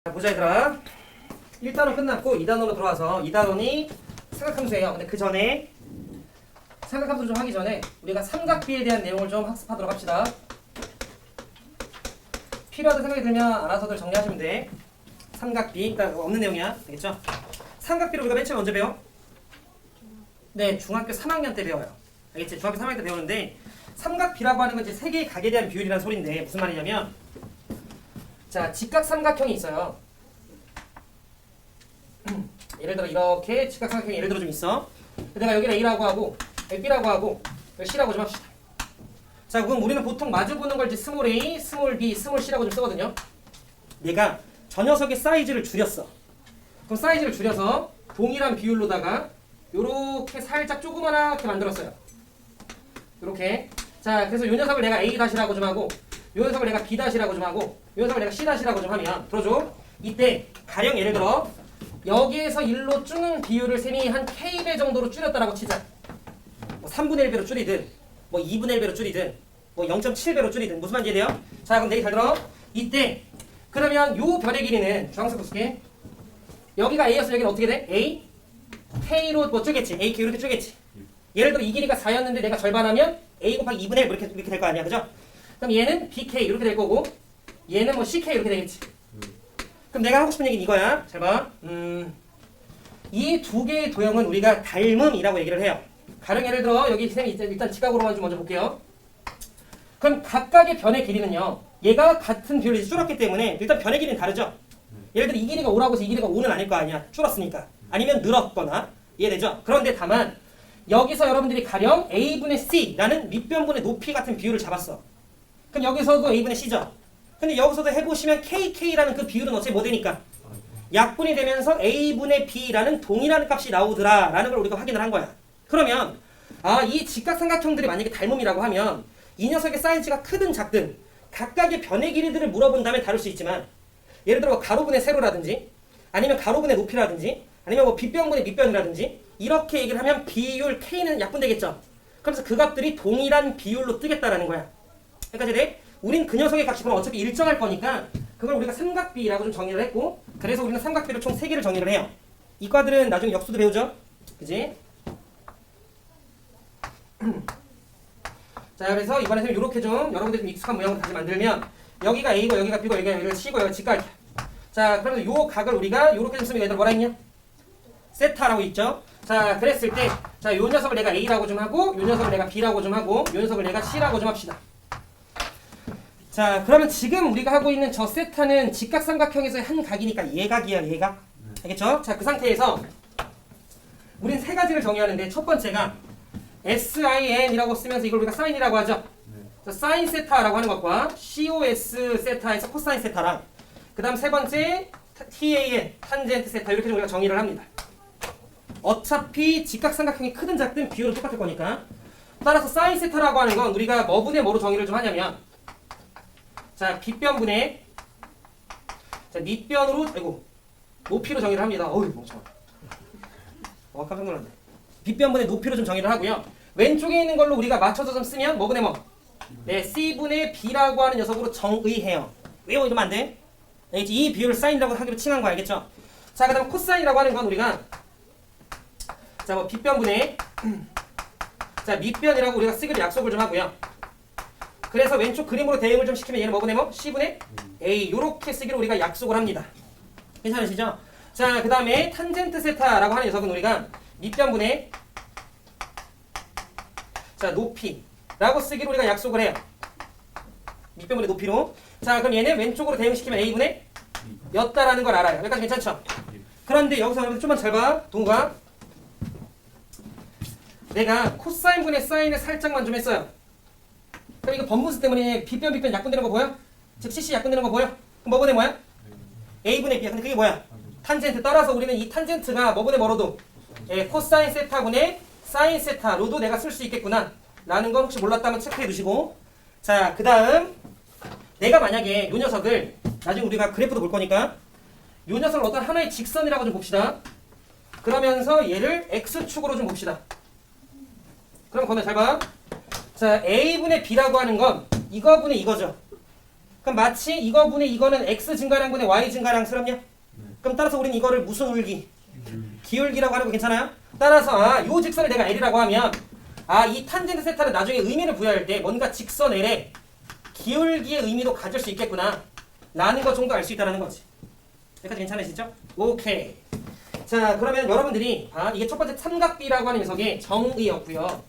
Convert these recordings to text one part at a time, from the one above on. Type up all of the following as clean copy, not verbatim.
자, 보자 얘들아. 1단원 끝났고 2단원으로 들어와서 2단원이 삼각함수예요. 근데 그 전에 삼각함수 좀 하기 전에 우리가 삼각비에 대한 내용을 좀 학습하도록 합시다. 필요하다 생각이 들면 알아서들 정리하시면 돼. 삼각비 일단 없는 내용이야. 알겠죠? 삼각비를 우리가 맨 처음 언제 배워? 네, 중학교 3학년 때 배워요. 알겠지? 중학교 3학년 때 배우는데 삼각비라고 하는 건 이제 세 개의 각에 대한 비율이라는 소리인데 무슨 말이냐면 자, 직각삼각형이 있어요. 예를 들어 이렇게 직각삼각형이 예를 들어 좀 있어. 내가 여기를 A라고 하고 여기 B라고 하고 여기 C라고 좀 합시다. 자, 그럼 우리는 보통 마주보는 걸 이제 스몰 a, 스몰 b, 스몰 c라고 좀 쓰거든요. 내가 저 녀석의 사이즈를 줄였어. 그럼 사이즈를 줄여서 동일한 비율로다가 요렇게 살짝 조그만하게 만들었어요. 요렇게. 자, 그래서 요 녀석을 내가 a-라고 좀 하고 요 녀석을 내가 b-라고 좀 하고 요 녀석을 내가 c-라고 좀 하면 들어줘. 이때 가령 예를 들어 여기에서 1로 주는 비율을 셈이 한 k배 정도로 줄였다라고 치자. 뭐 3분의 1배로 줄이든 뭐 2분의 1배로 줄이든 뭐 0.7배로 줄이든 무슨 말인지 이해돼요? 자, 그럼 내기 잘 들어. 이때 그러면 요 별의 길이는 주황색 볼게. 여기가 a였으면 여기는 어떻게 돼? a k로 뭐 줄겠지. a k 이렇게 줄겠지. 예를 들어 이 길이가 4였는데 내가 절반하면 a 곱하기 2분의 1 이렇게 될 거 아니야, 그죠? 그럼 얘는 bk 이렇게 될 거고 얘는 뭐 ck 이렇게 되겠지. 그럼 내가 하고 싶은 얘기는 이거야. 잘 봐. 이 두 개의 도형은 우리가 닮음이라고 얘기를 해요. 가령 예를 들어 여기 쌤이 일단 직각으로만 좀 먼저 볼게요. 그럼 각각의 변의 길이는요. 얘가 같은 비율이 줄었기 때문에 일단 변의 길이는 다르죠. 예를 들어 이 길이가 5라고 해서 이 길이가 5는 아닐 거 아니야. 줄었으니까. 아니면 늘었거나. 이해되죠? 그런데 다만 여기서 여러분들이 가령 a분의 c라는 밑변분의 높이 같은 비율을 잡았어. 그럼 여기서도 a분의 c죠. 근데 여기서도 해보시면 kk라는 그 비율은 어차피 뭐 되니까 약분이 되면서 a분의 b라는 동일한 값이 나오더라 라는 걸 우리가 확인을 한 거야. 그러면 이 직각삼각형들이 만약에 닮음이라고 하면 이 녀석의 사이즈가 크든 작든 각각의 변의 길이들을 물어본다면 다를 수 있지만 예를 들어 뭐 가로분의 세로라든지 아니면 가로분의 높이라든지 아니면 뭐 빗변분의 밑변이라든지 이렇게 얘기를 하면 비율 k는 약분되겠죠. 그래서 그 값들이 동일한 비율로 뜨겠다라는 거야. 그러니까 이제 우린 그 녀석의 값이 그럼 어차피 일정할 거니까 그걸 우리가 삼각비라고 좀 정의를 했고 그래서 우리는 삼각비를 총 3개를 정의를 해요. 이과들은 나중에 역수도 배우죠. 그지? 자, 그래서 이번에 이렇게 좀 여러분들이 좀 익숙한 모양으로 다시 만들면 여기가 A고 여기가 B고 여기가 C고 여기가 G각이야. 자, 그러면 요 각을 우리가 요렇게 좀 쓰면 얘들 뭐라 했냐? 세타라고 있죠. 자, 그랬을 때 자, 요 녀석을 내가 A라고 좀 하고 요 녀석을 내가 B라고 좀 하고 요 녀석을 내가 C라고 좀 합시다. 자, 그러면 지금 우리가 하고 있는 저 세타는 직각삼각형에서의 한 각이니까 얘각이야, 얘각. 알겠죠? 자, 그 상태에서 우린 세 가지를 정의하는데 첫 번째가 sin이라고 쓰면서 이걸 우리가 사인이라고 하죠. 자, 사인 세타라고 하는 것과 cos 세타에서 코사인 세타랑 그 다음 세 번째 tan, 탄젠트 세타 이렇게 우리가 정의를 합니다. 어차피 직각삼각형이 크든 작든 비율은 똑같을 거니까 따라서 사인 세타라고 하는 건 우리가 뭐분의 뭐로 정의를 좀 하냐면 자, 빗변분의 자, 밑변으로 아이고 높이로 정의를 합니다. 어휴, 멍청아. 깜짝 놀랐네. 빗변분의 높이로 좀 정의를 하고요. 왼쪽에 있는 걸로 우리가 맞춰서 좀 쓰면 뭐분의 뭐? 네, C분의 B라고 하는 녀석으로 정의해요. 외워 이러면 안 돼. 이 비율을 사인이라고 하기로 칭한 거 알겠죠? 자, 그 다음 코사인이라고 하는 건 우리가 자, 뭐 빗변분의 자, 밑변이라고 우리가 쓰기로 약속을 좀 하고요. 그래서 왼쪽 그림으로 대응을 좀 시키면 얘는 뭐분의 뭐? C분의 A 요렇게 쓰기로 우리가 약속을 합니다. 괜찮으시죠? 자, 그 다음에 탄젠트 세타라고 하는 녀석은 우리가 밑변분의 자, 높이라고 쓰기로 우리가 약속을 해요. 밑변분의 높이로. 자, 그럼 얘는 왼쪽으로 대응시키면 A분의 였다라는 걸 알아요. 여기까지 괜찮죠? 그런데 여기서 여러분 좀만 잘 봐. 동우가 내가 코사인분의 사인을 살짝만 좀 했어요. 그럼 이거 번분수 때문에 빗변 약분되는 거 보여? 즉 CC 약분되는 거 보여? 그럼 뭐분의 뭐야? A분의 B야. 근데 그게 뭐야? 탄젠트. 따라서 우리는 이 탄젠트가 뭐분의 뭐로도 코사인 세타분의 사인 세타로도 내가 쓸 수 있겠구나 라는 건 혹시 몰랐다면 체크해 두시고 자, 그 다음 내가 만약에 요 녀석을 나중에 우리가 그래프도 볼 거니까 요 녀석을 어떤 하나의 직선이라고 좀 봅시다. 그러면서 얘를 X축으로 좀 봅시다. 그럼 거기 잘 봐. 자, A분의 B라고 하는 건 이거분의 이거죠. 그럼 마치 이거분의 이거는 x 증가량분의 y 증가량스럽냐? 그럼 따라서 우리는 이거를 무슨 울기? 기울기라고 하는 거 괜찮아요? 따라서 요 직선을 내가 L이라고 하면 이 탄젠트 세타는 나중에 의미를 부여할 때 뭔가 직선 L에 기울기의 의미도 가질 수 있겠구나 라는 것 정도 알 수 있다는 거지. 여기까지 괜찮으시죠? 오케이. 자, 그러면 여러분들이 이게 첫 번째 삼각비라고 하는 녀석의 정의였고요.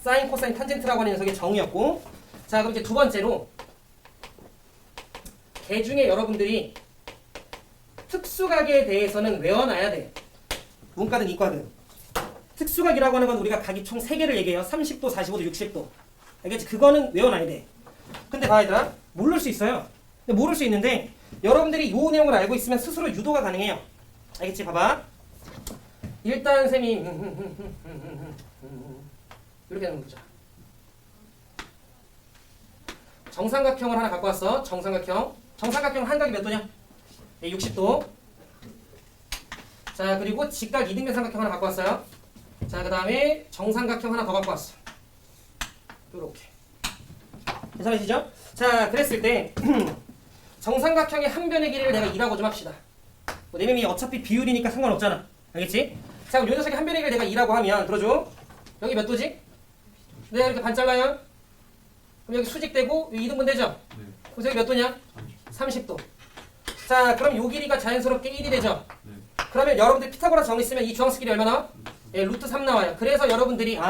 사인, 코사인, 탄젠트라고 하는 녀석의 정의였고, 자, 그럼 이제 두 번째로 개 중에 여러분들이 특수각에 대해서는 외워놔야 돼. 문과든 이과든. 특수각이라고 하는 건 우리가 각이 총 3개를 얘기해요. 30도, 45도, 60도. 알겠지? 그거는 외워놔야 돼. 근데 봐 얘들아, 모를 수 있어요. 근데 모를 수 있는데 여러분들이 이 내용을 알고 있으면 스스로 유도가 가능해요. 알겠지? 봐봐. 일단 쌤이 이렇게 하는 거죠. 정삼각형을 하나 갖고 왔어. 정삼각형 한각이 몇 도냐? 60도. 자, 그리고 직각 이등변 삼각형 하나 갖고 왔어요. 자, 그 다음에 정삼각형 하나 더 갖고 왔어. 요렇게. 괜찮으시죠? 자, 그랬을 때 정삼각형의 한 변의 길이를 내가 2라고 좀 합시다. 뭐 내면이 어차피 비율이니까 상관없잖아. 알겠지? 자, 그럼 요 녀석의 한 변의 길이를 내가 2라고 하면 들어줘. 여기 몇 도지? 내가 이렇게 반 잘라요? 그럼 여기 수직되고 여기 2등분 되죠? 네. 그럼 여기 몇 도냐? 30도. 자, 그럼 요 길이가 자연스럽게 1이 되죠? 네. 그러면 여러분들 피타고라 정의 쓰면 이 주황색 길이 얼마나? 예, 루트 3 나와요. 그래서 여러분들이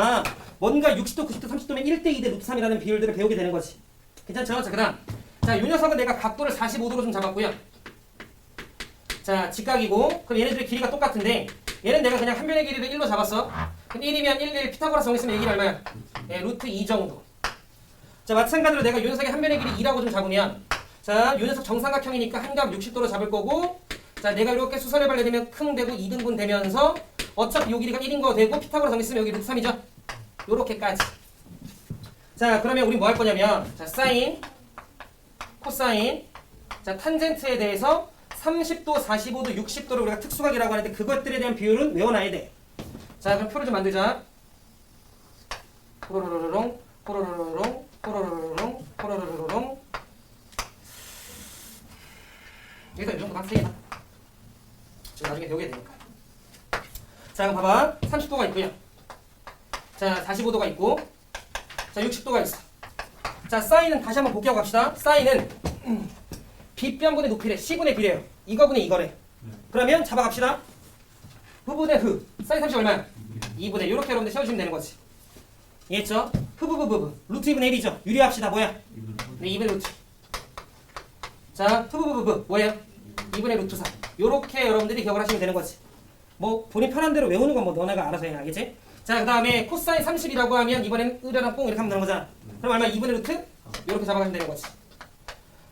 뭔가 60도, 90도, 30도면 1대2 대 루트 3이라는 비율들을 배우게 되는 거지. 괜찮죠? 자, 그 다음. 자, 요 녀석은 내가 각도를 45도로 좀 잡았고요. 자, 직각이고, 그럼 얘네들의 길이가 똑같은데, 얘는 내가 그냥 한 변의 길이를 1로 잡았어. 그럼 1이면 1, 피타고라 정의 쓰면 이 길이 얼마야? 예, 루트 2 정도. 자, 마찬가지로 내가 요 녀석의 한 변의 길이 2라고 좀 잡으면, 자, 요 녀석 정삼각형이니까 한 각 60도로 잡을 거고, 자, 내가 이렇게 수선을 발려되면 킁 되고 2등분 되면서, 어차피 요 길이가 1인 거 되고, 피타고라 정의 쓰면 여기 루트 3이죠? 요렇게까지. 자, 그러면 우리 뭐 할 거냐면, 자, 사인, 코사인, 자, 탄젠트에 대해서 30도, 45도, 60도를 우리가 특수각이라고 하는데 그것들에 대한 비율은 외워놔야 돼. 자, 그럼 표를 좀 만들자. 호로로로롱, 호로로로롱, 호로로로롱, 호로로로롱. 일단 이 정도 빡세겠다. 지금 나중에 배우게 되니까. 자, 그럼 봐봐. 30도가 있고요. 자, 45도가 있고, 자, 60도가 있어. 자, 사인은 다시 한번 복귀하고 갑시다. 사인은 빗변분의 높이래. C분의 B래요. 이거분의 이거래. 그러면 잡아갑시다. 후분의 후. 사인 30 얼마야? 2분의. 이렇게 여러분들 세워주시면 되는 거지. 이해했죠? 후부부부부. 루트 2분의 1이죠. 유리합시다. 뭐야? 네, 2분의 루트. 자, 후부부부부. 뭐예요? 2분의 루트 3. 요렇게 여러분들이 기억을 하시면 되는 거지. 뭐 본인 편한 대로 외우는 건 뭐 너네가 알아서 해. 알겠지? 자, 그 다음에 코사인 30이라고 하면 이번엔 으려랑 뽕 이렇게 하면 되는 거잖아. 그럼 얼마? 2분의 루트? 이렇게 잡아가시면 되는 거지.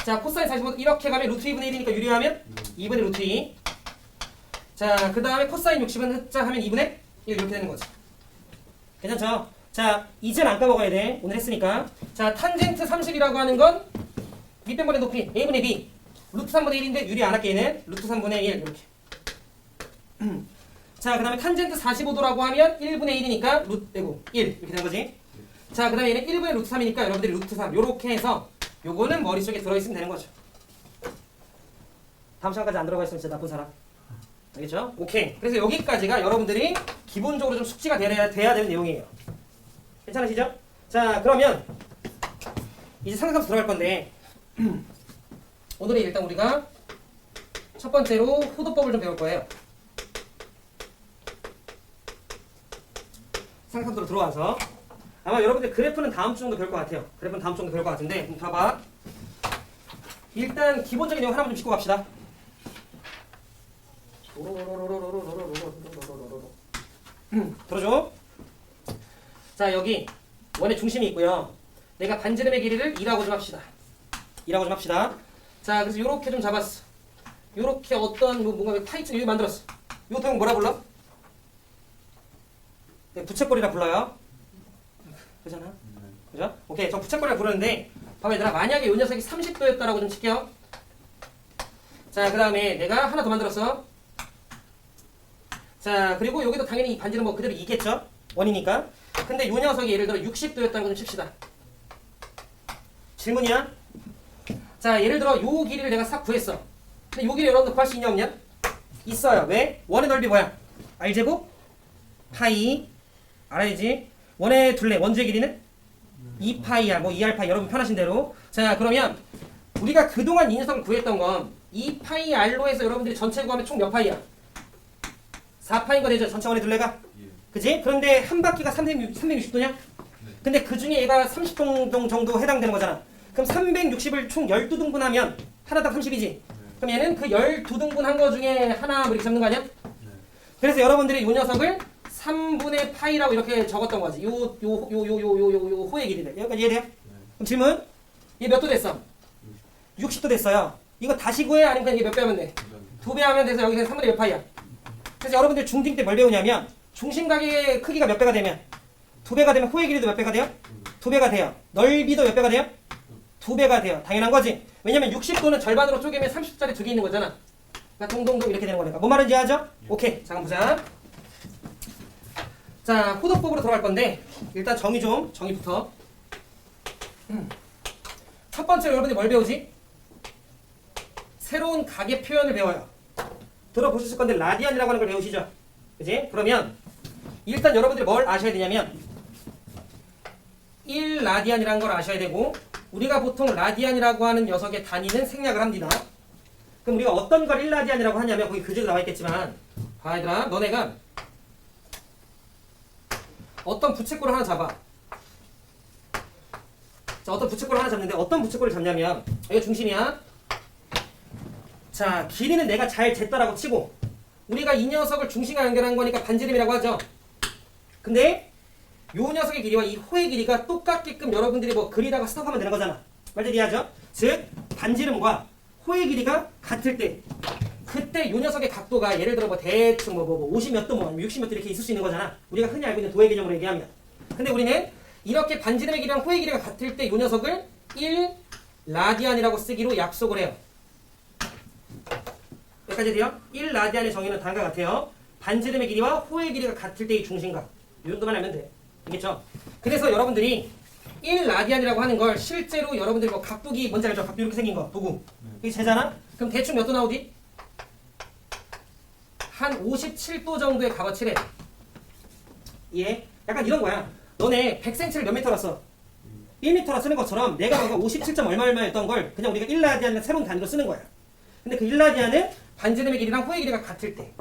자, 코사인 45 이렇게 가면 루트 2분의 1이니까 유리하면 2분의 루트 2. 자, 그 다음에 코사인 60은 흑자 하면 2분의 1 이렇게 되는 거지. 괜찮죠? 자, 이제는 안 까먹어야 돼. 오늘 했으니까. 자, 탄젠트 30이라고 하는 건 밑변분의 높이 a분의 b. 루트 3분의 1인데 유리 안 할게 얘는. 루트 3분의 1 이렇게. 자, 그 다음에 탄젠트 45도라고 하면 1분의 1이니까 루트 1 이렇게 되는 거지. 자, 그 다음에 얘는 1분의 루트 3이니까 여러분들이 루트 3 요렇게 해서 요거는 머릿속에 들어있으면 되는 거죠. 다음 시간까지 안 들어가 있으면 진짜 나쁜 사람. 알겠죠? 오케이. 그래서 여기까지가 여러분들이 기본적으로 좀 숙지가 돼야 되는 내용이에요. 괜찮으시죠? 자, 그러면 이제 상상함수 들어갈 건데 오늘은 일단 우리가 첫 번째로 호도법을 좀 배울 거예요. 상상함수로 들어와서 아마 여러분들 그래프는 다음 주 정도 배울 것 같아요. 그래프는 다음 주 정도 배울 것 같은데 봐봐. 일단 기본적인 내용 하나만 좀 짚고 갑시다. 들어줘. 자, 여기 원의 중심이 있고요. 내가 반지름의 길이를 2라고 좀 합시다. 2라고 좀 합시다. 자, 그래서 요렇게 좀 잡았어. 요렇게 어떤 뭔가 타이틀 여기 만들었어. 요 도형 뭐라 불러? 네, 부채꼴이라 불러요. 그잖아. 그죠? 오케이. 저 부채꼴이라 부르는데 봐봐 얘들아. 만약에 요 녀석이 30도였다라고 좀 칠게요. 자, 그 다음에 내가 하나 더 만들었어. 자, 그리고 여기도 당연히 이 반지는 뭐 그대로 2겠죠? 원이니까. 근데 요 녀석이 예를 들어 60도였다는 거 좀 칩시다. 질문이야. 자, 예를 들어 요 길이를 내가 싹 구했어. 근데 요 길이 여러분들 구할 수 있냐 없냐? 있어요. 왜? 원의 넓이 뭐야? R제곱 파이 알아야지. 원의 둘레 원주의 길이는 2파이야. 뭐 2R파이 여러분 편하신 대로. 자, 그러면 우리가 그동안 이 녀석을 구했던 건 2파이 R로 해서 여러분들이 전체 구하면 총 몇 파이야? 4파인 거 되죠? 전체 원의 둘레가? 그지? 그런데 한 바퀴가 360도냐? 근데 그 중에 얘가 30동 정도 해당되는 거잖아. 그럼 360을 총 12등분 하면 하나당 30이지? 그럼 얘는 그 12등분 한 거 중에 하나 뭐 이렇게 잡는 거 아니야? 그래서 여러분들이 이 녀석을 3분의 파이라고 이렇게 적었던 거지. 요 호의 길이를. 여기까지 이해돼요? 그럼 질문? 얘 몇 도 됐어? 60도 됐어요. 이거 다시 구해? 아니면 그냥 이게 몇 배 하면 돼? 2배 하면 돼서 여기 그냥 3분의 몇 파이야? 그래서 여러분들 중딩 때 뭘 배우냐면 중심각의 크기가 몇 배가 되면 2배가 되면 호의 길이도 몇 배가 돼요? 2배가 돼요. 넓이도 몇 배가 돼요? 2배가 돼요. 당연한 거지. 왜냐면 60도는 절반으로 쪼개면 30도짜리 2개 있는 거잖아. 그러니까 동동동 이렇게 되는 거니까. 뭔 말인지 이해하죠? 오케이. 잠깐 보자. 자, 호도법으로 들어갈 건데 일단 정의부터. 첫 번째로 여러분들이 뭘 배우지? 새로운 각의 표현을 배워요. 들어보셨을 건데 라디안이라고 하는 걸 배우시죠? 그지? 그러면 일단 여러분들이 뭘 아셔야 되냐면 1라디안이라는 걸 아셔야 되고 우리가 보통 라디안이라고 하는 녀석의 단위는 생략을 합니다. 그럼 우리가 어떤 걸 1라디안이라고 하냐면 거기 글자도 나와 있겠지만 봐 얘들아 너네가 어떤 부채꼴을 하나 잡아. 자, 어떤 부채꼴을 하나 잡는데 어떤 부채꼴을 잡냐면 이거 중심이야. 자, 길이는 내가 잘 쟀다라고 치고 우리가 이 녀석을 중심과 연결한 거니까 반지름이라고 하죠. 근데 요 녀석의 길이와 이 호의 길이가 똑같게끔 여러분들이 뭐 그리다가 스톱하면 되는 거잖아. 말대로 이해하죠? 즉 반지름과 호의 길이가 같을 때 그때 요 녀석의 각도가 예를 들어 뭐 대충 뭐 50 몇 도 뭐 60 몇 도 이렇게 있을 수 있는 거잖아. 우리가 흔히 알고 있는 도의 개념으로 얘기하면. 근데 우리는 이렇게 반지름의 길이랑 호의 길이가 같을 때 요 녀석을 1라디안이라고 쓰기로 약속을 해요. 여기까지 돼요? 1라디안의 정의는 다음과 같아요. 반지름의 길이와 호의 길이가 같을 때의 중심각. 이 정도만 알면 돼. 알겠죠? 그래서 여러분들이 1라디안이라고 하는 걸 실제로 여러분들이 뭐 각도기 뭔지 알죠? 각도 이렇게 생긴 거 도구. 이게 재잖아? 그럼 대충 몇 도 나오지? 한 57도 정도의 값어치래. 예? 약간 이런 거야. 너네 100cm를 몇 미터라 써? 1m라 쓰는 것처럼 내가 뭔가 57점 얼마였던 걸 그냥 우리가 1라디안을 새로운 단위로 쓰는 거야. 근데 그 1라디안은 반지름의 길이랑 호의 길이가 같을 때.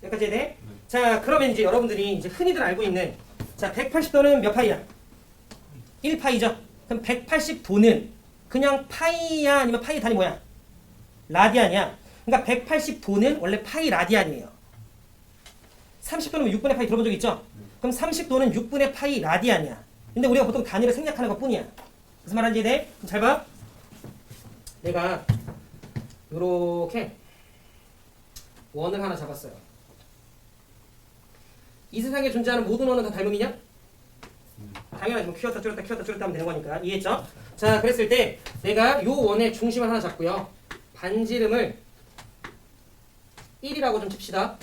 여기까지 해야 돼? 자, 그러면 이제 여러분들이 이제 흔히들 알고 있는 자, 180도는 몇 파이야? 1파이죠? 그럼 180도는 그냥 파이야? 아니면 파이 단위 뭐야? 라디안이야. 그러니까 180도는 원래 파이 라디안이에요. 30도는 6분의 파이 들어본 적 있죠? 그럼 30도는 6분의 파이 라디안이야. 근데 우리가 보통 단위를 생략하는 것 뿐이야. 무슨 말인지 이해돼? 그럼 잘 봐. 내가 요렇게 원을 하나 잡았어요. 이 세상에 존재하는 모든 원은 다 닮음이냐? 당연하지. 뭐 키웠다 줄였다 키웠다 줄였다 하면 되는 거니까. 이해했죠? 자, 그랬을 때 내가 요 원의 중심을 하나 잡고요. 반지름을 1이라고 좀 칩시다.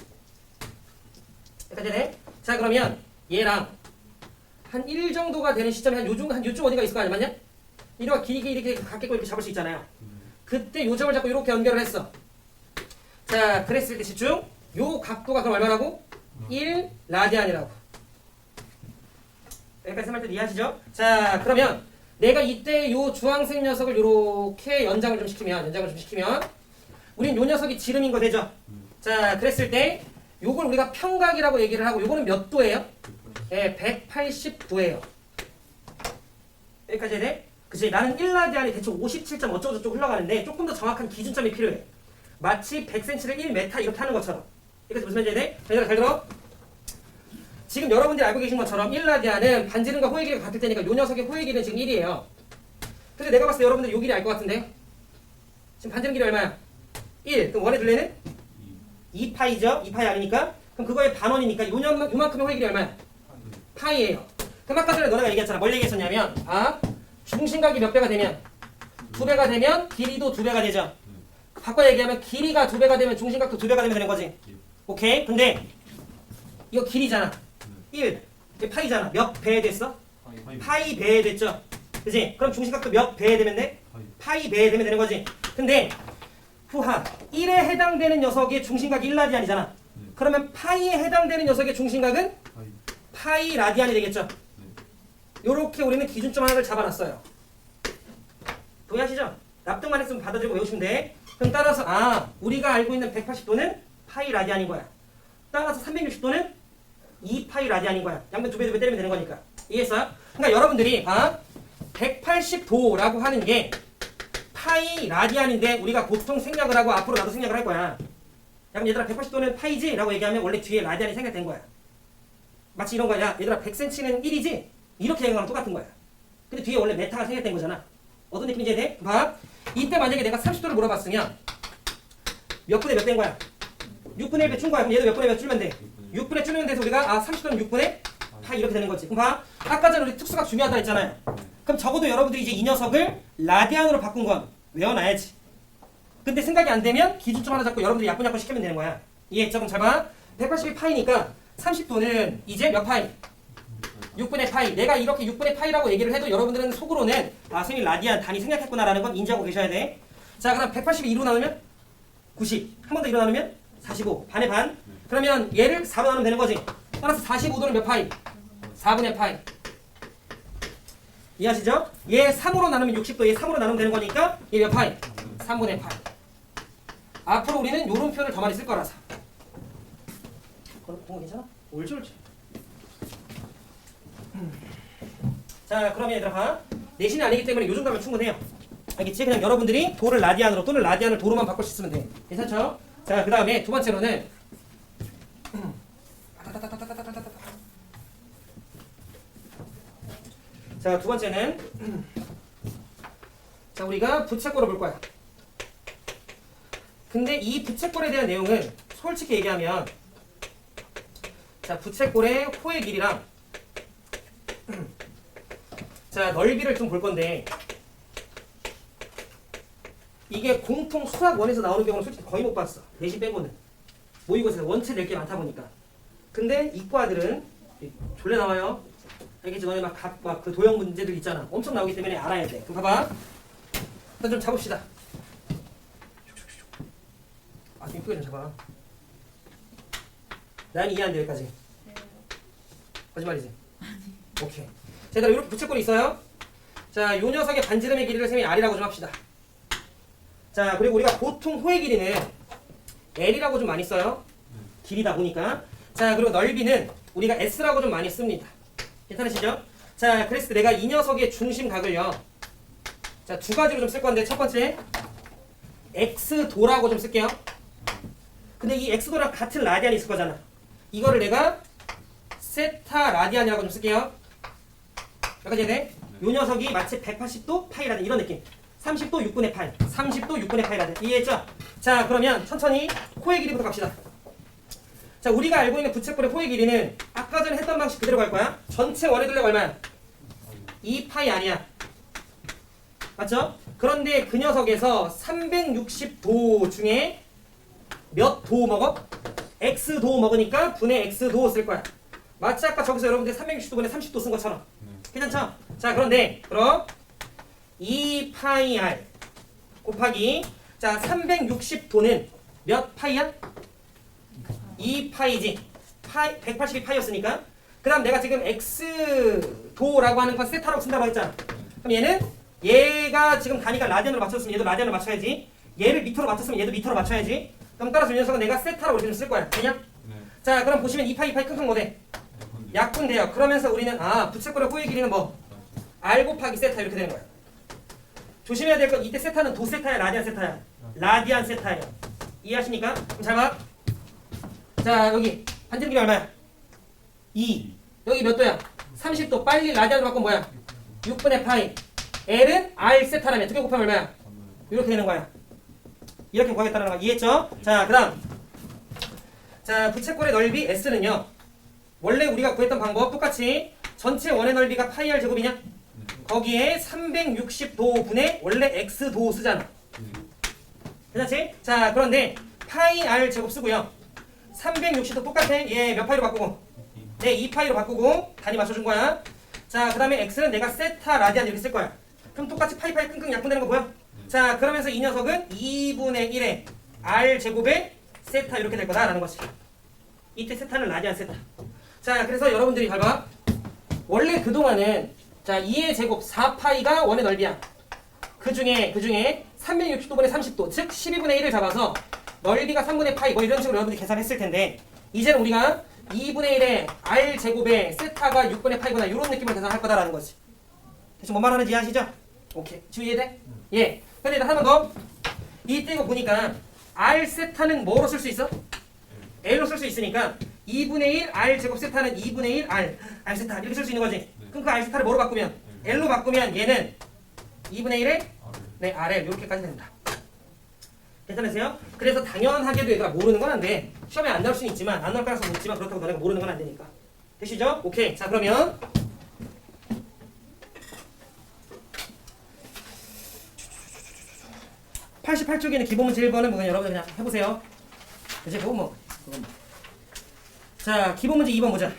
여기까지 돼? 자, 그러면 얘랑 한 1 정도가 되는 시점에 한 요쯤 어디가 있을 거 아니야? 맞냐? 이리와 길게 이렇게 각겠고 이렇게 잡을 수 있잖아요. 그때 요 점을 잡고 이렇게 연결을 했어. 자, 그랬을 때 집중. 요 각도가 그럼 얼마라고? 1라디안이라고. 여기까지 할 때 이해하시죠? 자, 그러면 내가 이때 요 주황색 녀석을 요렇게 연장을 좀 시키면 우린 요 녀석이 지름인 거 되죠? 자, 그랬을 때 요걸 우리가 평각이라고 얘기를 하고 요거는 몇 도예요? 예, 180도예요. 여기까지 해야 돼? 그치? 나는 1라디안이 대충 57점 어쩌고저쩌고 흘러가는데 조금 더 정확한 기준점이 필요해. 마치 100cm를 1m 이렇게 하는 것처럼. 이것이 무슨 말인지 돼? 잘 들어? 지금 여러분들이 알고 계신 것처럼 1라디안은 반지름과 호의 길이가 같을 테니까 요 녀석의 호의 길이는 지금 1이에요. 근데 내가 봤을 때 여러분들이 요 길이 알 것 같은데? 지금 반지름 길이 얼마야? 1. 그럼 원의 둘레는? 2파이죠? 2파이 아니니까? 그럼 그거의 반원이니까 요만큼의 호의 길이 얼마야? 파이예요. 그럼 아까 전에 너네가 얘기했잖아. 뭘 얘기했었냐면 중심각이 몇 배가 되면? 2배가 되면 길이도 2배가 되죠. 바꿔 얘기하면 길이가 2배가 되면 중심각도 2배가 되면 되는 거지. 오케이? 근데 이거 길이잖아. 1. 이게 파이잖아. 몇 배 됐어? 파이 배 됐죠? 그지? 그럼 중심각도 몇 배에 되면 돼? 파이 배에 되면 되는 거지. 근데 후하 1에 해당되는 녀석의 중심각이 1라디안이잖아. 그러면 파이에 해당되는 녀석의 중심각은 파이 라디안이 되겠죠. 요렇게 우리는 기준점 하나를 잡아놨어요. 동의하시죠? 납득만 했으면 받아들이고 외우시면 돼. 그럼 따라서 우리가 알고 있는 180도는 파이 라디안인 거야. 따라서 360도는 2파이 라디안인 거야. 양변 두 배 때리면 되는 거니까. 이해했어요? 그러니까 여러분들이 180도라고 하는 게 파이 라디안인데 우리가 보통 생략을 하고 앞으로 나도 생략을 할 거야. 그럼 얘들아 180도는 파이지? 라고 얘기하면 원래 뒤에 라디안이 생략된 거야. 마치 이런 거야. 얘들아 100cm는 1이지? 이렇게 얘기하는 거랑 똑같은 거야. 근데 뒤에 원래 메타가 생략된 거잖아. 어떤 느낌인지 이해돼? 봐. 이때 만약에 내가 30도를 물어봤으면 몇 분의 몇 된 거야? 6분의 1배 준 거야. 그럼 얘도 몇 분의 몇 줄면 돼? 6분의 줄면 돼서 우리가 30도는 6분의 파이 이렇게 되는 거지. 그럼 봐. 아까 전에 우리 특수각 중요하다 했잖아요. 그럼 적어도 여러분들이 이제 이 녀석을 라디안으로 바꾼 건 외워놔야지. 근데 생각이 안 되면 기준점 하나 잡고 여러분들이 약분약분 시키면 되는 거야. 이해했죠? 그럼 잘 봐. 180이 파이니까 30도는 이제 몇 파이? 6분의 파이. 내가 이렇게 6분의 파이라고 얘기를 해도 여러분들은 속으로는 선생님이 라디안 단위 생략했구나라는 건 인지하고 계셔야 돼. 자, 그럼 182로 나누면 90. 한 번 더 2로 나누면 45. 반의 반. 그러면 얘를 4로 나누면 되는 거지. 따라서 45도는 몇 파이? 4분의 파이. 이해하시죠? 얘 3으로 나누면 60도, 얘 3으로 나누면 되는 거니까 얘 몇 파이? 3분의 파이. 앞으로 우리는 요런 표현을 더 많이 쓸 거라서. 공부 괜찮아? 옳지. 자, 그러면 얘들아 봐. 내신이 아니기 때문에 요 정도면 충분해요. 알겠지? 그냥 여러분들이 도를 라디안으로 또는 라디안을 도로만 바꿀 수 있으면 돼. 괜찮죠? 자, 그 다음에 두 번째로는 자, 두 번째는 자, 우리가 부채꼴을 볼 거야. 근데 이 부채꼴에 대한 내용은 솔직히 얘기하면 자, 부채꼴의 호의 길이랑 자, 넓이를 좀 볼 건데 이게 공통 수학 원에서 나오는 경우는 솔직히 거의 못 봤어. 내신 빼고는. 모의고사에서 원체 낼 게 많다 보니까. 근데 이과들은 졸래 나와요. 알겠지? 너네 막 그 도형 문제들 있잖아. 엄청 나오기 때문에 알아야 돼. 그럼 봐봐. 일단 좀 잡읍시다. 좀 이쁘게 좀 잡아. 난 이해 안 돼, 여기까지. 거짓말이지? 오케이. 자, 얘들아, 이렇게 부채꼴이 있어요. 자, 요 녀석의 반지름의 길이를 쌤이 R이라고 좀 합시다. 자, 그리고 우리가 보통 호의 길이는 L이라고 좀 많이 써요. 길이다 보니까. 자, 그리고 넓이는 우리가 S라고 좀 많이 씁니다. 괜찮으시죠? 자, 그랬을 때 내가 이 녀석의 중심각을요. 자, 두 가지로 좀 쓸 건데, 첫 번째, X도라고 좀 쓸게요. 근데 이 X도랑 같은 라디안이 있을 거잖아. 이거를 내가 세타 라디안이라고 좀 쓸게요. 여기까지 돼? 요 녀석이 마치 180도 파이라든 이런 느낌. 30도 6분의 파이, 30도 6분의 파이라든. 이해했죠? 자, 그러면 천천히 호의 길이부터 갑시다. 자, 우리가 알고 있는 부채꼴의 호의 길이는 아까 전에 했던 방식 그대로 갈 거야. 전체 원의 둘레가 얼마야? 2파이 아니야. 맞죠? 그런데 그 녀석에서 360도 중에 몇 도 먹어? X도 먹으니까 분의 X도 쓸 거야. 마치 아까 저기서 여러분들 360도 분의 30도 쓴 것처럼. 괜찮죠? 자, 그런데 그럼 2파이 R 곱하기 자 360도는 몇 파이야? 2파이지. 파이 180이 파이였으니까. 그 다음 내가 지금 X도라고 하는 건 세타라고 쓴다고 했잖아. 그럼 얘는 얘가 지금 단위가 라디안으로 맞췄으면 얘도 라디안으로 맞춰야지. 얘를 미터로 맞췄으면 얘도 미터로 맞춰야지. 그럼 따라서 이 녀석은 내가 세타라고 이렇게 쓸 거야. 되냐? 네. 자, 그럼 보시면 2파이 킁킁 뭐 돼? 약분돼요. 그러면서 우리는 부채꼴의 호의 길이는 뭐? R 곱하기 세타 이렇게 되는 거야. 조심해야 될 건 이때 세타는 도 세타야, 라디안 세타야? 라디안 세타예요. 이해하십니까? 그럼 잘 봐. 자, 여기 반지름 길이 얼마야? 2. 여기 몇 도야? 30도. 빨리 라디안으로 바꾸면 뭐야? 6분의 파이. L은 R 세타라면 두 개 곱하면 얼마야? 이렇게 되는 거야. 이렇게 구하겠다는 거 이해했죠? 자, 그 다음 자, 부채꼴의 넓이 S는요 원래 우리가 구했던 방법 똑같이 전체 원의 넓이가 파이 R 제곱이냐? 거기에 360도 분의 원래 X도 쓰잖아. 괜찮지? 자, 그런데 파이 R 제곱 쓰고요 360도 똑같아. 얘 몇 파이로 바꾸고? 네, 2파이로 바꾸고 단위 맞춰준 거야. 자, 그 다음에 x는 내가 세타 라디안 이렇게 쓸 거야. 그럼 똑같이 파이파이 끙끙 약분되는 거 보여? 자, 그러면서 이 녀석은 2분의 1의 r 제곱의 세타 이렇게 될 거다라는 거지. 이때 세타는 라디안 세타. 자, 그래서 여러분들이 잘 봐. 원래 그동안은 자 2의 제곱 4파이가 원의 넓이야. 그 중에 360도분의 30도 즉 12분의 1을 잡아서 넓이가 3분의 파이 뭐 이런 식으로 여러분들이 계산했을 텐데 이제는 우리가 2분의 1의 r 제곱의 세타가 6분의 파이거나 이런 느낌으로 계산할 거다라는 거지. 대충 뭔 말하는지 이해하시죠? 오케이. 지금 이해돼? 예. 근데 일단 한 번 더. 이때 이거 보니까 r 세타는 뭐로 쓸 수 있어? l로 쓸 수 있으니까 2분의 1 r 제곱 세타는 2분의 1 r 세타 이렇게 쓸 수 있는 거지. 그럼 그 r 세타를 뭐로 바꾸면? l로 바꾸면 얘는 2분의 1에 네, rl 이렇게까지 된다. 괜찮으세요? 그래서 당연하게도 얘가 모르는 건 안 돼. 시험에 안 나올 수는 있지만 안 나올 가능성은 있지만 그렇다고 너네가 모르는 건 안 되니까. 되시죠? 오케이. 자, 그러면 88쪽에는 기본 문제 1번은 뭐 여러분 그냥 해보세요. 이제 그거 뭐. 자, 기본 문제 2번 보자.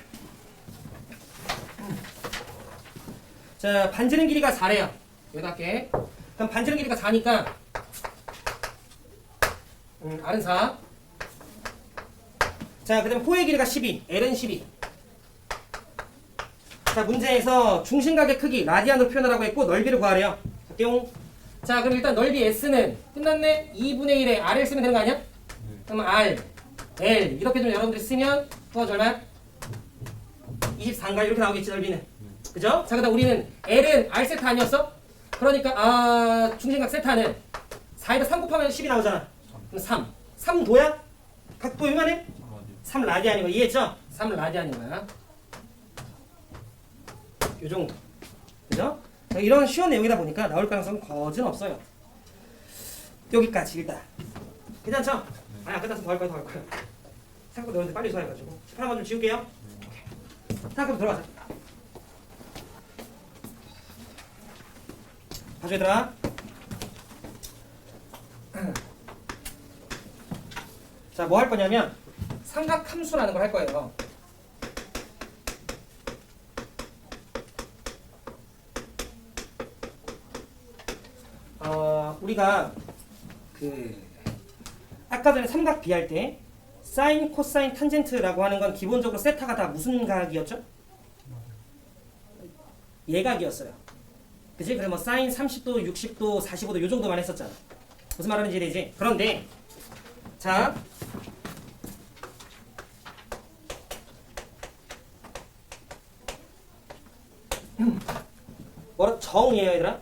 자, 반지름 길이가 4래요. 여기다 할게. 그럼 반지름 길이가 4니까 R은 4. 자, 그 다음에 호의 길이가 12. L은 12. 자, 문제에서 중심각의 크기 라디안으로 표현하라고 했고 넓이를 구하래요. 자, 띠용. 자, 그럼 일단 넓이 S는 끝났네. 2분의 1에 R을 쓰면 되는 거 아니야? 그럼 R, L 이렇게 좀 여러분들이 쓰면 또 얼마? 24인가 이렇게 나오겠지 넓이는. 그죠? 자, 그 다음 우리는 L은 R 세타 아니었어? 그러니까 중심각 세타는 4에다 3 곱하면 10이 나오잖아. 그럼 3. 3도야? 각도 얼마네? 3 라디안인 거 이해했죠? 3 라디안인 거야. 요 정도. 그죠? 이런 쉬운 내용이다 보니까 나올 가능성은 거진 없어요. 여기까지 일단. 괜찮죠? 아니, 안 끝나서 더 할 거야, 더 할 거야. 생각보다 여러분들 빨리 소화해가지고. 18번 좀 지울게요. 자, 그럼 들어가자. 봐줘, 얘들아. 자, 뭐 할 거냐면 삼각함수라는 걸 할 거예요. 우리가 아까 전에 삼각 비할 때 사인, 코사인, 탄젠트라고 하는 건 기본적으로 세타가 다 무슨 각이었죠? 예각이었어요. 그치? 그래서 뭐 사인 30도, 60도, 45도 요 정도만 했었잖아. 무슨 말하는지 이해되지? 그런데 자, 뭐라 정이에요, 얘들아?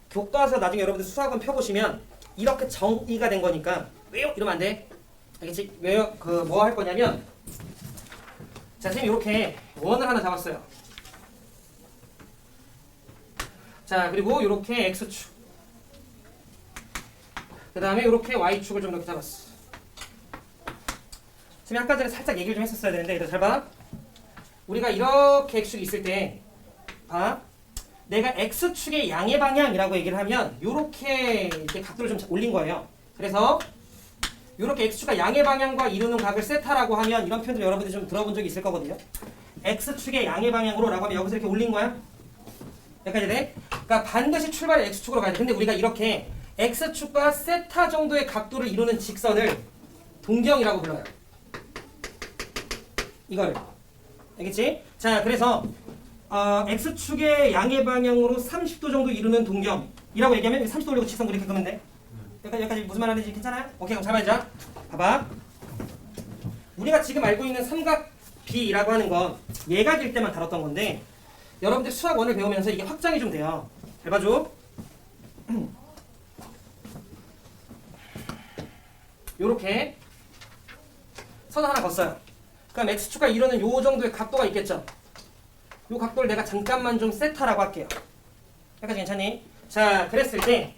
교과서 나중에 여러분들 수학원 펴보시면 이렇게 정의가 된 거니까 왜요? 이러면 안 돼. 알겠지? 왜요? 뭐 할 거냐면 자, 선생님이 이렇게 원을 하나 잡았어요. 자, 그리고 이렇게 X축 그 다음에 이렇게 Y축을 좀 이렇게 잡았어. 선생님이 아까 전에 살짝 얘기를 좀 했었어야 되는데 얘들 잘 봐. 우리가 이렇게 X축이 있을 때 봐. 내가 X축의 양의 방향이라고 얘기를 하면 요렇게 이렇게 각도를 좀 올린 거예요. 그래서 요렇게 X축과 양의 방향과 이루는 각을 세타라고 하면 이런 표현들 여러분들이 좀 들어본 적이 있을 거거든요. X축의 양의 방향으로 라고 하면 여기서 이렇게 올린 거야. 여기까지 돼? 그러니까 반드시 출발을 X축으로 가야 돼. 근데 우리가 이렇게 X축과 세타 정도의 각도를 이루는 직선을 동경이라고 불러요. 이걸. 알겠지? 자, 그래서 X축의 양의 방향으로 30도 정도 이루는 동경이라고 얘기하면 30도 올리고 직선 그렇게 그리면 돼. 여기까지 무슨 말 하는지 괜찮아요? 오케이, 그럼 잘 봐야죠. 봐봐. 우리가 지금 알고 있는 삼각 B라고 하는 건 예각일 때만 다뤘던 건데 여러분들 수학 1을 배우면서 이게 확장이 좀 돼요. 잘 봐줘. 요렇게 선 하나 걷어요. 그럼 X축과 이루는 요 정도의 각도가 있겠죠. 요 각도를 내가 잠깐만 좀 세타라고 할게요. 여기까지 괜찮니? 자, 그랬을 때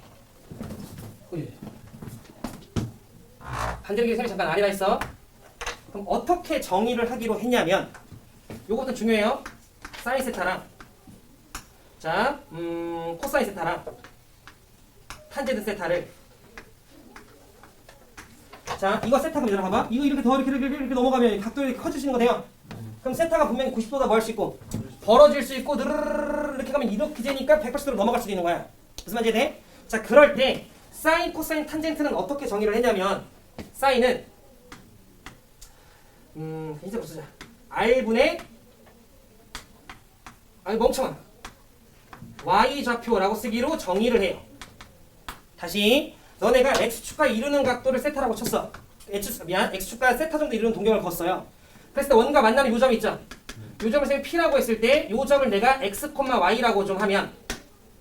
반대로 선생님이 잠깐 아래라 있어. 그럼 어떻게 정의를 하기로 했냐면 요것도 중요해요. 사인 세타랑 자, 코사인 세타랑 탄젠트 세타를 자, 이거 세타가 얘들아 봐봐. 이거 이렇게 더 이렇게 넘어가면 각도 이렇게 커지시는 거 돼요. 그럼 세타가 분명히 90도다 뭐 할 수 있고 벌어질 수 있고 느르르르 이렇게 가면 이렇게 되니까 180도로 넘어갈 수도 있는 거야. 무슨 말인지 돼? 자, 그럴 때 사인, 코사인, 탄젠트는 어떻게 정의를 했냐면 사인은 이제 보자. R분의 멍청아 Y좌표라고 쓰기로 정의를 해요. 다시 너네가 X축과 이루는 각도를 세타라고 쳤어. X축과 세타 정도 이루는 동경을 걷어요. 그랬을 때 원과 만나는 요점이 있죠. 요점을 쌤이 P라고 했을 때 요점을 내가 X, Y라고 좀 하면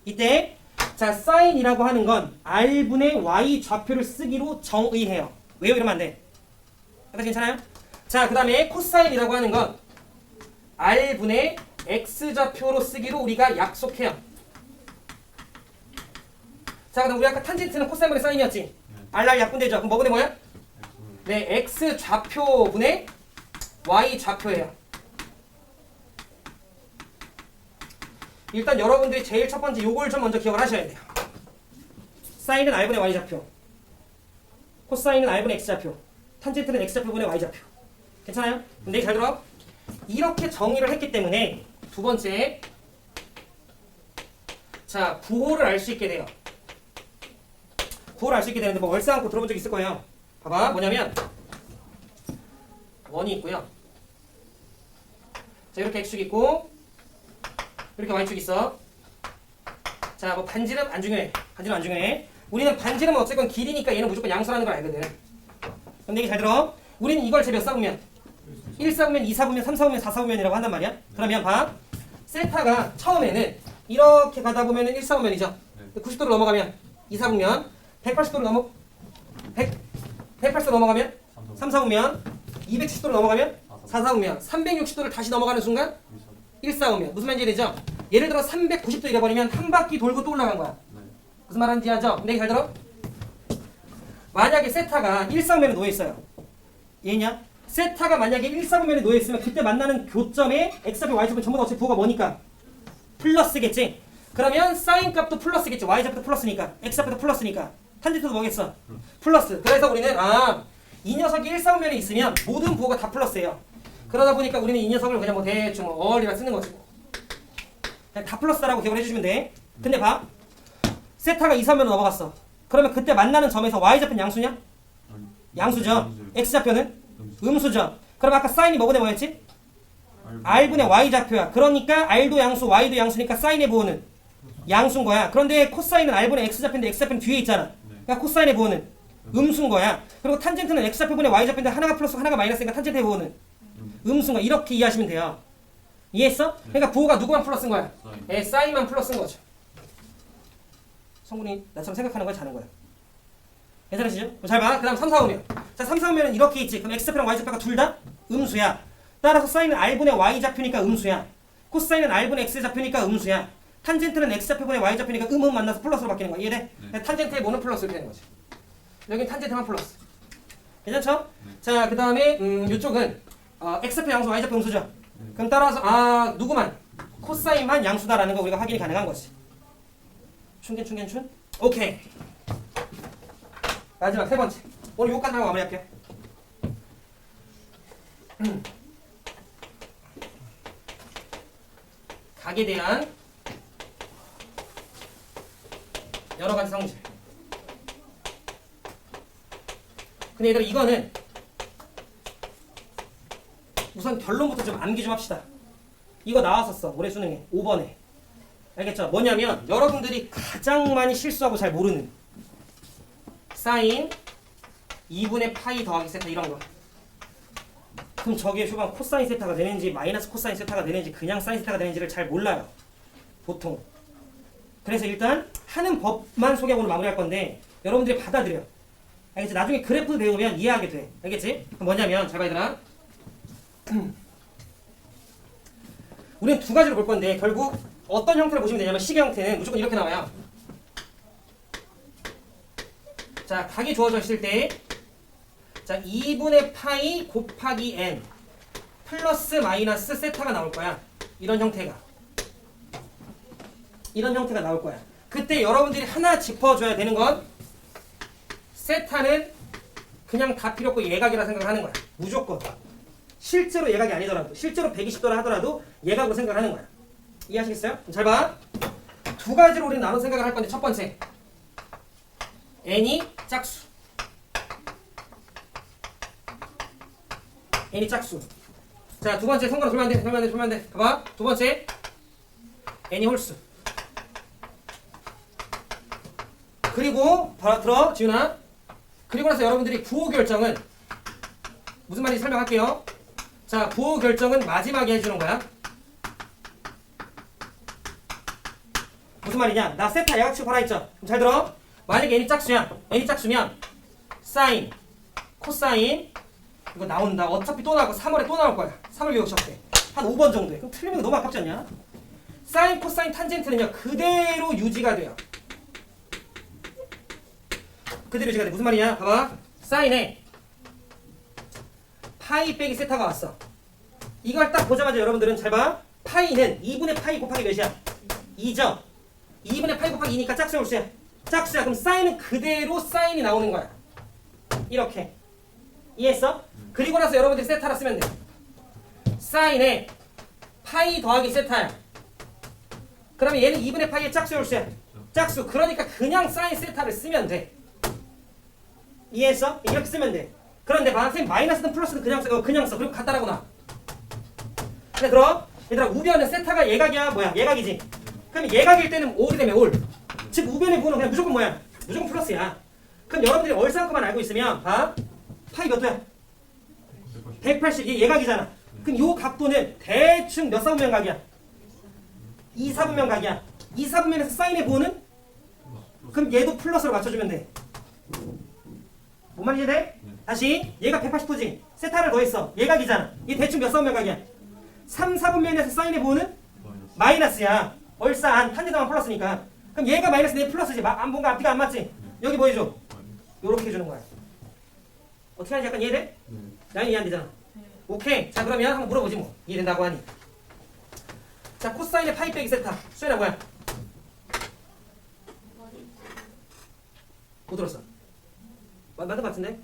이때 자 사인이라고 하는 건 R분의 Y 좌표를 쓰기로 정의해요. 왜요? 이러면 안 돼. 괜찮아요? 자, 그 다음에 코사인이라고 하는 건 R분의 X좌표로 쓰기로 우리가 약속해요. 자, 그럼 우리 아까 탄젠트는 코사인분의 사인이었지? R 약분되죠? 그럼 뭐분의 뭐야? 네, X좌표분의 Y좌표예요. 일단 여러분들이 제일 첫 번째 요걸 좀 먼저 기억을 하셔야 돼요. 사인은 R분의 Y좌표, 코사인은 R분의 X좌표, 탄젠트는 X좌표분의 Y좌표. 괜찮아요? 근데 잘 들어. 이렇게 정의를 했기 때문에 두 번째 자 구호를 알 수 있게 돼요. 구호를 알 수 있게 되는데 뭐 월세 않고 들어본 적 있을 거예요. 봐봐, 뭐냐면 원이 있고요. 자, 이렇게 X축 있고 이렇게 Y축 있어. 자, 뭐 반지름 안 중요해. 반지름 안 중요해. 우리는 반지름은 어쨌건 길이니까 얘는 무조건 양수라는 걸 알거든. 근데 이게 잘 들어. 우리는 이걸 제 몇 사분면? 1사분면, 2사분면, 3사분면, 4사분면이라고 한단 말이야. 그러면 봐. 세타가 처음에는 이렇게 가다 보면은 1사분면이죠. 90도로 넘어가면 2사분면, 180도로 180도 넘어가면 3사분면, 270도로 넘어가면 4사분면, 360도를 다시 넘어가는 순간 1사분면. 무슨 말인지 되죠? 예를 들어 390도 잃어버리면 한 바퀴 돌고 또 올라간 거야. 무슨 말인지 하죠? 근데 잘 들어? 만약에 세타가 1사분면에 놓여있어요. 얘냐? 세타가 만약에 1사분면에 놓여있으면 그때 만나는 교점에 X좌표, Y좌표 전부 다 어차피 부호가 뭐니까? 플러스겠지? 그러면 사인 값도 플러스겠지? Y좌표도 플러스니까. X좌표도 플러스니까. 탄젠트도 뭐겠어? 플러스. 그래서 우리는 이 녀석이 1사분면에 있으면 모든 부호가 다 플러스예요. 그러다 보니까 우리는 이 녀석을 그냥 뭐 대충 얼이라 쓰는 거지. 그냥 다 플러스라고 기억을 해주시면 돼. 근데 봐. 세타가 2사분면으로 넘어갔어. 그러면 그때 만나는 점에서 Y좌표는 양수냐? 양수죠. X좌표는? 음수죠. 그럼 아까 사인이 뭐분의 뭐였지? R분의 Y좌표야. 그러니까 R도 양수, Y도 양수니까 사인의 부호는 양수인 거야. 그런데 코사인은 R분의 X좌표인데 X좌표는 뒤에 있잖아. 그러니까 코사인의 부호는 음수인 거야. 그리고 탄젠트는 X좌표분의 Y좌표인데 하나가 플러스 하나가 마이너스니까 탄젠트의 부호는 음수인 거야. 이렇게 이해하시면 돼요. 이해했어? 그러니까 부호가 누구만 플러스인 거야? 사인만 플러스인 거죠. 성분이 나처럼 생각하는 걸 자는 거야. 괜찮으시죠? 잘 봐. 그 다음 3, 4, 5면. 자, 3, 4, 5면은 이렇게 있지. 그럼 X좌표랑 Y좌표가 둘 다 음수야. 따라서 사인은 R분의 Y좌표니까 음수야. 코사인은 R분의 X좌표니까 음수야. 탄젠트는 X좌표분의 Y좌표니까 만나서 플러스로 바뀌는 거야. 이해돼? 네. 탄젠트의 뭐는 플러스 이렇게 되는 거지. 여긴 탄젠트만 플러스. 괜찮죠? 네. 자, 그 다음에 이쪽은 X좌표 양수, Y좌표 음수죠. 그럼 따라서 누구만? 코사인만 양수다라는 거 우리가 확인이 가능한 거지. 춘? 오케이. 마지막 세 번째. 오늘 요거까지 하고 마무리할게요. 각에 대한 여러 가지 성질. 근데 얘들아 이거는 우선 결론부터 좀 암기 좀 합시다. 이거 나왔었어. 올해 수능에 5번에. 알겠죠? 뭐냐면 여러분들이 가장 많이 실수하고 잘 모르는 사인 2분의 파이 더하기 세타 이런 거. 그럼 저게 휴방 코사인 세타가 되는지 마이너스 코사인 세타가 되는지 그냥 사인 세타가 되는지를 잘 몰라요. 보통. 그래서 일단 하는 법만 소개하고 마무리할 건데 여러분들이 받아들여. 알겠지? 나중에 그래프 배우면 이해하게 돼. 알겠지? 그럼 뭐냐면 잘 봐 얘들아. 우리는 두 가지를 볼 건데 결국 어떤 형태를 보시면 되냐면 시계 형태는 무조건 이렇게 나와요. 자, 각이 주어져 있을 때 자, 2분의 파이 곱하기 n 플러스 마이너스 세타가 나올 거야. 이런 형태가 나올 거야. 그때 여러분들이 하나 짚어줘야 되는 건 세타는 그냥 다 필요 없고 예각이라 생각하는 거야. 무조건. 실제로 예각이 아니더라도 실제로 120도라 하더라도 예각으로 생각하는 거야. 이해하시겠어요? 잘 봐. 두 가지로 우리는 나눠 생각을 할 건데 첫 번째 n이 짝수. n이 짝수. 자, 두 번째 손가락 돌면 안 돼. 봐봐. 두 번째 n이 홀수. 그리고 들어 지훈아. 그리고 나서 여러분들이 부호 결정은 무슨 말인지 설명할게요. 자, 부호 결정은 마지막에 해주는 거야. 무슨 말이냐? 나 세타 예각치고 바라 했죠? 그럼 잘 들어. 만약에 n이 짝수야. n이 짝수면 사인, 코사인 이거 나온다. 어차피 또 나올 거야. 3월에 또 나올 거야. 3월 교육 시작 때. 한 5번 정도에. 그럼 틀리면 너무 아깝지 않냐? 사인, 코사인, 탄젠트는요. 그대로 유지가 돼요. 그대로 유지가 돼. 무슨 말이냐? 봐봐. 사인에 파이 빼기 세타가 왔어. 이걸 딱 보자마자 여러분들은 잘 봐. 파이는 2분의 파이 곱하기 몇이야? 2죠? 2분의 파이 곱하기 2니까 짝수야 홀수야? 짝수야. 그럼 사인은 그대로 사인이 나오는 거야. 이렇게. 이해했어? 그리고 나서 여러분들이 세타라 쓰면 돼. 사인에 파이 더하기 세타야. 그러면 얘는 2분의 파이의 짝수야 홀수야? 짝수. 그러니까 그냥 사인 세타를 쓰면 돼. 이해했어? 이렇게 쓰면 돼. 그런데 봐. 선생님 마이너스든 플러스든 그냥 써. 그리고 갖다라고 놔. 근데 들어. 얘들아 우변은 세타가 예각이야 뭐야? 예각이지. 그럼 예각일 때는 올이 되면 올. 즉 우변의 부호는 그냥 무조건 뭐야? 무조건 플러스야. 그럼 여러분들이 얼싸안고만 알고 있으면 봐. 파이 몇 도야? 180. 이게 예각이잖아. 그럼 요 각도는 대충 몇 사분면 각이야? 2, 4분면 각이야. 2, 4분면에서 사인의 부호는? 그럼 얘도 플러스로 맞춰주면 돼. 뭔 말인지 돼? 다시 얘가 180도지. 세타를 더했어. 예각이잖아. 이게 대충 몇 사분면 각이야? 3, 4분면에서 사인의 부호는? 마이너스야. 얼싸안 탄젠트만 플러스니까. 그럼 얘가 마이너스 내 플러스지. 뭔가 앞뒤가 안 맞지? 여기 뭐 해줘? 요렇게 해주는 거야. 어떻게 하는지 약간 이해돼? 양이 이해 안 되잖아. 오케이. 자 그러면 한번 물어보지 뭐. 이해된다고 하니. 자 코사인의 파이 빼기 세타. 수연아 뭐야? 못 들었어. 맞는 것 같은데?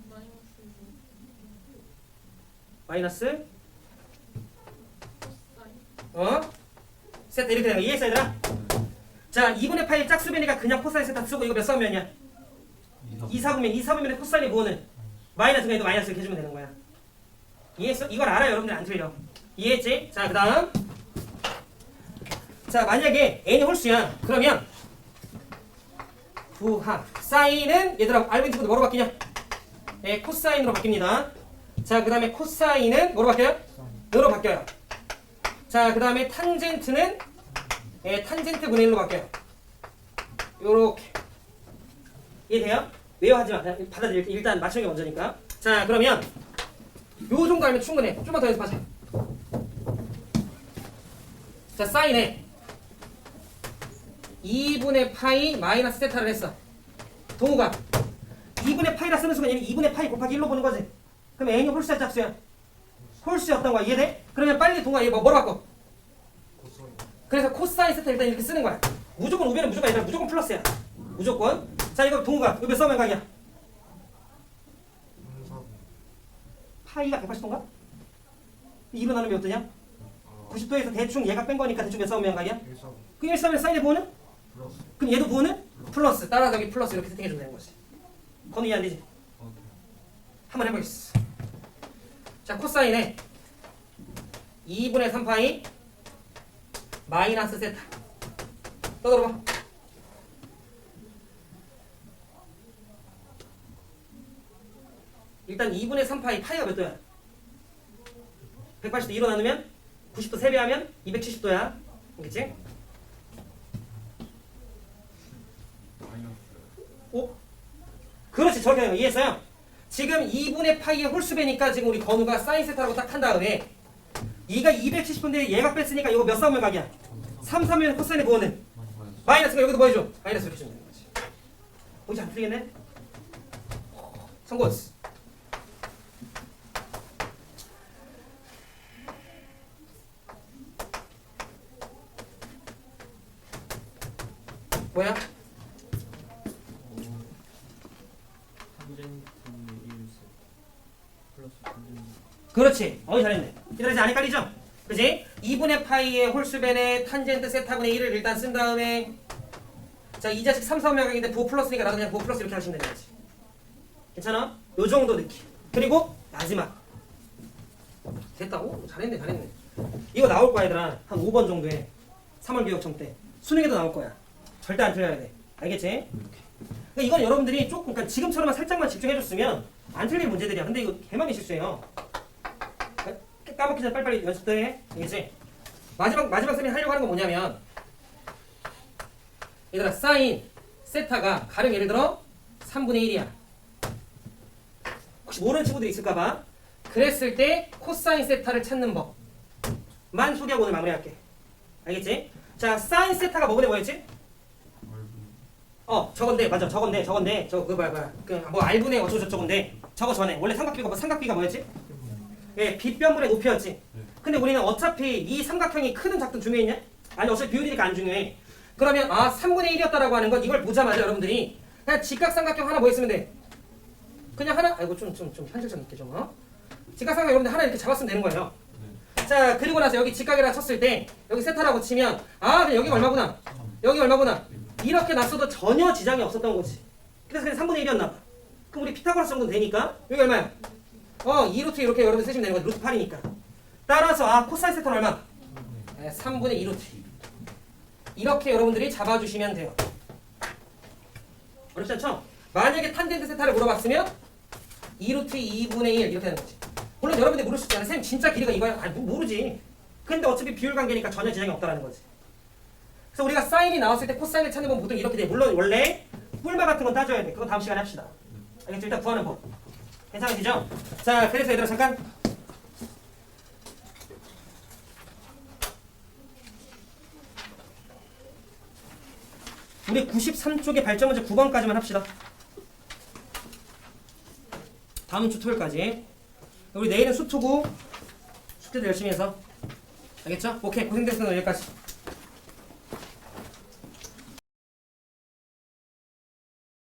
마이너스 세타 이렇게 되는 거 이해했어 얘들아? 자 2분의 파이 짝수변이가 그냥 코사인 세타 쓰고 이거 몇 사분면이야? 2, 4분면 2, 4분면의 코사인의 부호는 마이너스가 얘도 마이너스 이렇게 해주면 되는 거야. 이해했어? 이걸 알아요 여러분들 안 틀려. 이해했지? 자 그 다음 자 만약에 n이 홀수야 그러면 부하 사인은 얘들아 알고 있는 친구들 뭐로 바뀌냐? 네, 코사인으로 바뀝니다. 자 그 다음에 코사인은 뭐로 바뀌어요? 으로 바뀌어요. 자 그 다음에 탄젠트는 탄젠트 분의 1로 바뀌어요. 요렇게 이해돼요? 외워하지 마. 그냥 받아들일게. 일단 맞추는 게 먼저니까. 자 그러면 요 정도 알면 충분해. 좀만 더 연습하자. 자 사인에 2분의 파이 마이너스 세타를 했어. 동우가 2분의 파이라 쓰는 순간 얘는 2분의 파이 곱하기 1로 보는 거지. 그럼 n이 홀수야 짝수야? 홀수였던 거야. 이해돼? 그러면 빨리 동우가 얘 뭐로 바꿔? 그래서 코사인 세타 일단 이렇게 쓰는 거야. 무조건 우변은 무조건 아니라 무조건 플러스야. 무조건. 자 이거 동우가 이거 몇 사분면 각이야? 파이가 180도인가? 2로 나누면 어떠냐? 90도에서 대충 얘가 뺀 거니까 대충 몇 사분면 각이야? 그 1사분면 사인의 부호는? 그럼 얘도 부호는? 플러스. 따라서 여기 플러스 이렇게 세팅해주면 되는 거지. 건우 이해 안 되지? 한번 해보겠어. 자 코사인에 2분의 3파이 마이너스 세타. 떠들어봐. 일단 2분의 3파이 파이가 몇 도야? 180도 2로 나누면 90도 3배하면 270도야. 알겠지? 오? 그렇지. 저렇게 되는 거 이해했어요? 지금 2분의 파이의 홀수배니까 지금 우리 건우가 사인 세타라고 딱 한 다음에 얘가 270도인데 얘가 뺐으니까 이거 몇 사분면 각이야? 3, 3면 코사인의 부호는? 마이너스가 여기도 뭐 해줘? 마이너스 이렇게 주면 되는 거지. 뭔지 안 틀리겠네? 성공! 뭐야? 그렇지. 잘했네. 얘들아 이제 안 헷갈리죠? 그치? 2분의 파이의 홀수변의 탄젠트 세타분의 1을 일단 쓴 다음에 자, 이 자식 3, 4명인데 부호 플러스니까 나도 그냥 부호 플러스 이렇게 하시면 되는 거지. 괜찮아? 요 정도 느낌. 그리고 마지막. 됐다. 오, 잘했네, 잘했네. 이거 나올 거야, 얘들아. 한 5번 정도에. 3월 교육청 때. 수능에도 나올 거야. 절대 안 틀려야 돼. 알겠지? 그러니까 이건 여러분들이 조금, 그러니까 지금처럼 살짝만 집중해줬으면 안 틀릴 문제들이야. 근데 이거 개만이 실수예요. 까먹기 전에 빨리빨리 연습도 해. 알겠지? 마지막 쌤이 하려고 하는 건 뭐냐면, 얘들아, 사인, 세타가 가령 예를 들어 3분의 1이야. 혹시 모르는 친구들이 있을까봐. 그랬을 때 코사인 세타를 찾는 법만 소개하고 오늘 마무리할게. 알겠지? 자, 사인 세타가 뭐였지? 저건데, 맞아, 저건데, 저거 뭐야, 뭐 R분의 어쩌고저쩌고인데, 저거 전에 원래 삼각비가 뭐였지? 예, 빗변분의 높이였지. 근데 우리는 어차피 이 삼각형이 크든 작든 중요했냐? 아니, 어차피 비율이니까 안 중요해. 그러면 3분의 1이었다라고 하는 건 이걸 보자마자 여러분들이 그냥 직각삼각형 하나 뭐 했으면 돼? 그냥 하나, 아이고 좀 현실적 있게 좀, 직각삼각형 여러분들 하나 이렇게 잡았으면 되는 거예요. 자, 그리고 나서 여기 직각이라 쳤을 때 여기 세타라고 치면 그냥 여기가 얼마구나, 여기 얼마구나 이렇게 놨어도 전혀 지장이 없었던 거지. 그래서 그냥 3분의 1이었나 봐. 그럼 우리 피타고라스 정도는 되니까 여기 얼마야? 2루트 이렇게 여러분 쓰시면 되는 거지. 루트 8이니까. 따라서 코사인 세타는 얼마? 3분의 2루트. 이렇게 여러분들이 잡아주시면 돼요. 어렵지 않죠? 만약에 탄젠트 세타를 물어봤으면 2루트 2분의 1 이렇게 되는 거지. 물론 여러분들이 물을 수 있잖아. 쌤 진짜 길이가 이거야? 아니 모르지. 근데 어차피 비율 관계니까 전혀 지장이 없다라는 거지. 그래서 우리가 사인이 나왔을 때 코사인을 찾는 건 보통 이렇게 돼. 물론 원래 뿔마 같은 건 따져야 돼. 그건 다음 시간에 합시다. 알겠죠? 일단 구하는 법. 괜찮으시죠? 자, 그래서 얘들아 잠깐. 우리 93쪽의 발전 문제 9번까지만 합시다. 다음 주 토요일까지. 우리 내일은 수투고 숙제도 열심히 해서. 알겠죠? 오케이. 고생됐으면 여기까지.